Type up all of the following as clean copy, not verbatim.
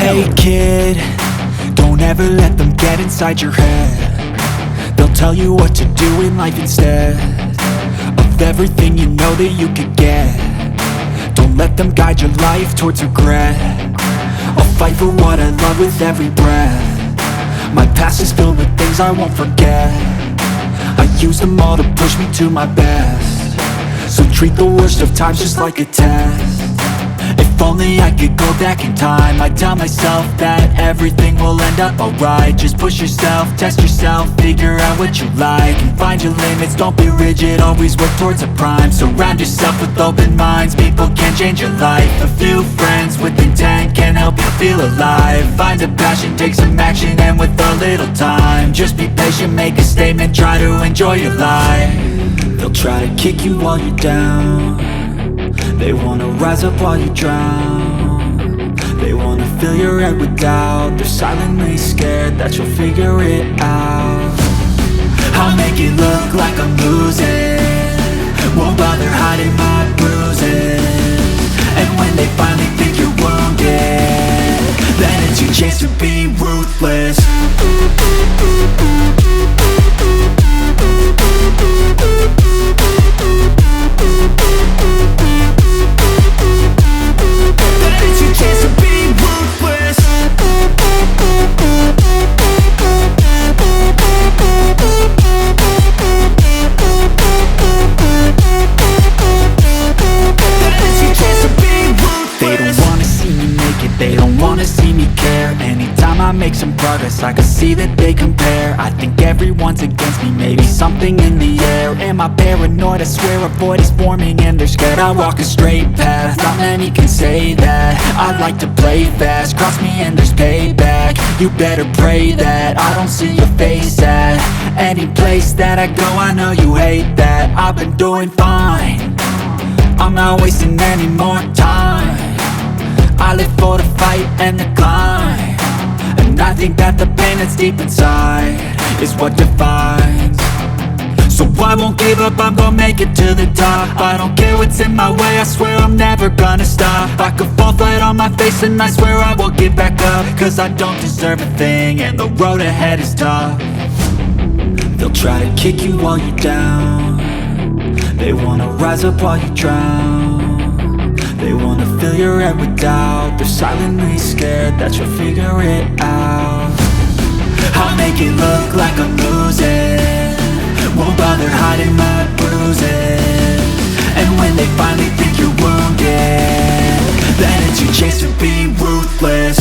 Hey kid, don't ever let them get inside your head. They'll tell you what to do in life instead of everything you know that you could get. Don't let them guide your life towards regret. I'll fight for what I love with every breath. My past is filled with things I won't forget. I use them all to push me to my best. So treat the worst of times just like a test. If only I could go back in time, I'd tell myself that everything will end up alright. Just push yourself, test yourself, figure out what you like, and find your limits, don't be rigid, always work towards a prime. Surround yourself with open minds, people can change your life. A few friends with intent can help you feel alive. Find a passion, take some action, and with a little time, just be patient, make a statement, try to enjoy your life. They'll try to kick you while you're down. They wanna rise up while you drown. They wanna fill your head with doubt. They're silently scared that you'll figure it out. I'll make it look like I'm losing, won't bother hiding my bruises. And when they finally think you're wounded, then it's your chance to be ruthless. Make some progress, I can see that they compare. I think everyone's against me, maybe something in the air. Am I paranoid? I swear a void is forming and they're scared. I walk a straight path, not many can say that. I like to play fast, cross me and there's payback. You better pray that I don't see your face at any place that I go. I know you hate that. I've been doing fine, I'm not wasting any more time. I live for the fight and the climb, and I think that the pain that's deep inside is what defines. So I won't give up, I'm gonna make it to the top. I don't care what's in my way, I swear I'm never gonna stop. I could fall flat on my face and I swear I will get back up, cause I don't deserve a thing and the road ahead is tough. They'll try to kick you while you're down. They wanna rise up while you drown. They wanna fill your head with doubt. They're silently scared that you'll figure it out. I'll make it look like I'm losing, won't bother hiding my bruises. And when they finally think you're wounded, then it's your chance to be ruthless.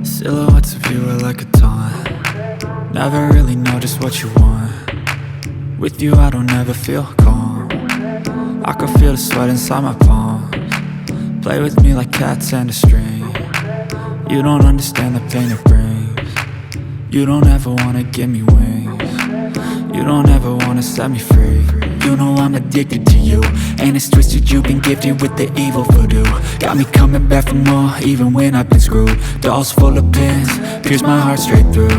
Silhouettes of you are like a taunt. Never really know just what you want. With you I don't ever feel calm. I can feel the sweat inside my palms. Play with me like cats and a string. You don't understand the pain it brings. You don't ever wanna give me wings. You don't ever wanna set me free. You know I'm addicted to you, and it's twisted, you've been gifted with the evil voodoo. Got me coming back for more, even when I've been screwed. Dolls full of pins, pierce my heart straight through.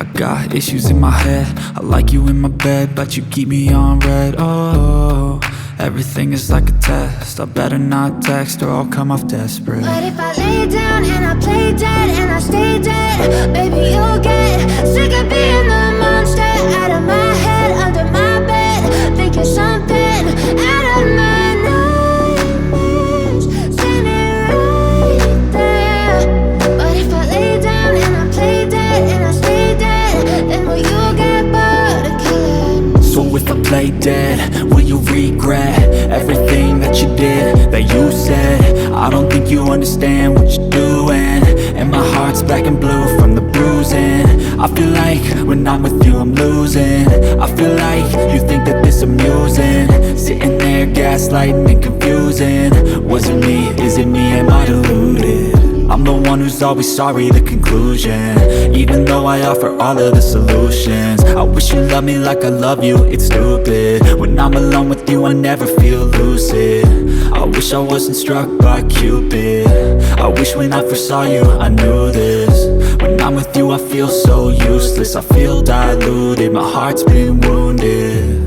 I got issues in my head, I like you in my bed, but you keep me on red. Oh, everything is like a test, I better not text or I'll come off desperate. But if I lay down and I play dead and I stay dead, baby you'll get sick of being the monster out of my head, under my bed, thinking something out of my nose. play dead, will you regret everything that you did, that you said? I don't think you understand what you're doing, and my heart's black and blue from the bruising. I feel like when I'm with you I'm losing. I feel like you think that this amusing, sitting there gaslighting and confusing. Was it me? Is it me? Am I deluded? I'm the one who's always sorry, the conclusion, even though I offer all of the solutions. I wish you loved me like I love you, it's stupid. When I'm alone with you I never feel lucid. I wish I wasn't struck by Cupid. I wish when I first saw you I knew this. When I'm with you I feel so useless, I feel diluted, my heart's been wounded.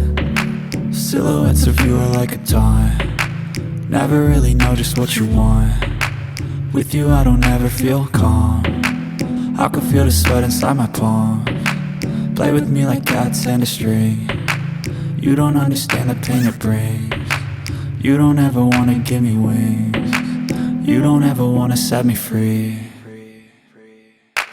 Silhouettes of you are like a taunt, never really know just what you want. With you I don't ever feel calm, I can feel the sweat inside my palms. Play with me like cats and a string. You don't understand the pain it brings. You don't ever wanna give me wings. You don't ever wanna set me free.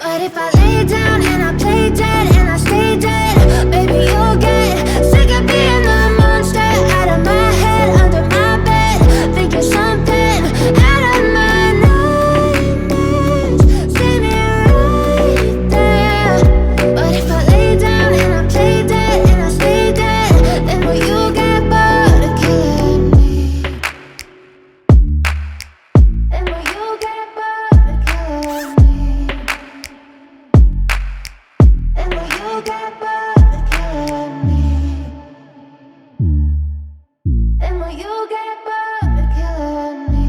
But if I lay down and I play dead and I stay dead, baby you'll get sick of being the monster out of my head, under my bed, thinking something out of my nightmares. See me right there. But if I lay down and I play dead and I stay dead, then will you get bored of killing me? Then will you get bored of killing me? And will you get bored of killing me? And will you get bored of killing me?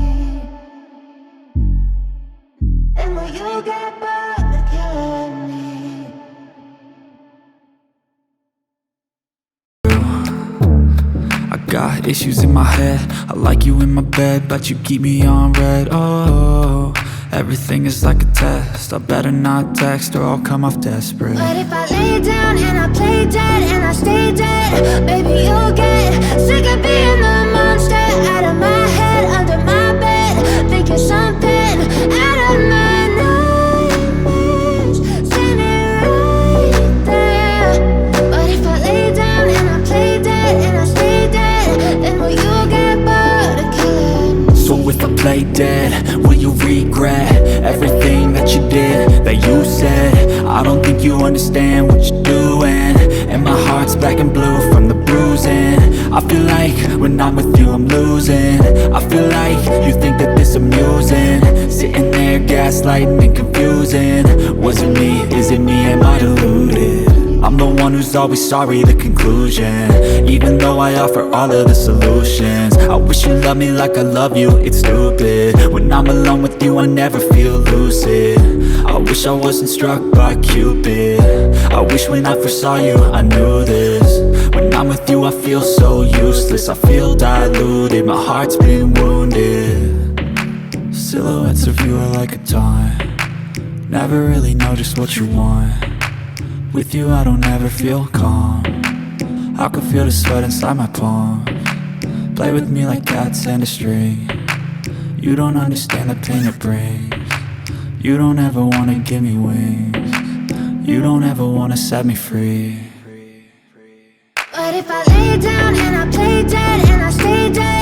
And will you get bored of killing me? I got issues in my head, I like you in my bed, but you keep me on red. Oh, everything is like a test, I better not text or I'll come off desperate. But if I lay down and I play dead and I stay dead, baby you'll get sick of being the monster out of my head, under my bed, thinking something out of my nightmares. See me right there. But if I lay down and I play dead and I stay dead, then will you get bored of killing me? So if I play dead, will you regret everything that you did, that you said? I don't think you understand what you're doing, and my heart's black and blue from the bruising. I feel like when I'm with you I'm losing. I feel like you think that this amusing, sitting there gaslighting and confusing. Was it me? Is it me? Am I deluded? I'm the one who's always sorry, the conclusion, even though I offer all of the solutions. I wish you loved me like I love you, it's stupid. When I'm alone with you I never feel lucid. I wish I wasn't struck by Cupid. I wish when I first saw you I knew this. When I'm with you I feel so useless, I feel diluted, my heart's been wounded. Silhouettes of you are like a taunt, never really know just what you want. With you I don't ever feel calm, I can feel the sweat inside my palms. Play with me like cats and a string. You don't understand the pain it brings. You don't ever wanna give me wings. You don't ever wanna set me free. But if I lay down and I play dead and I stay dead,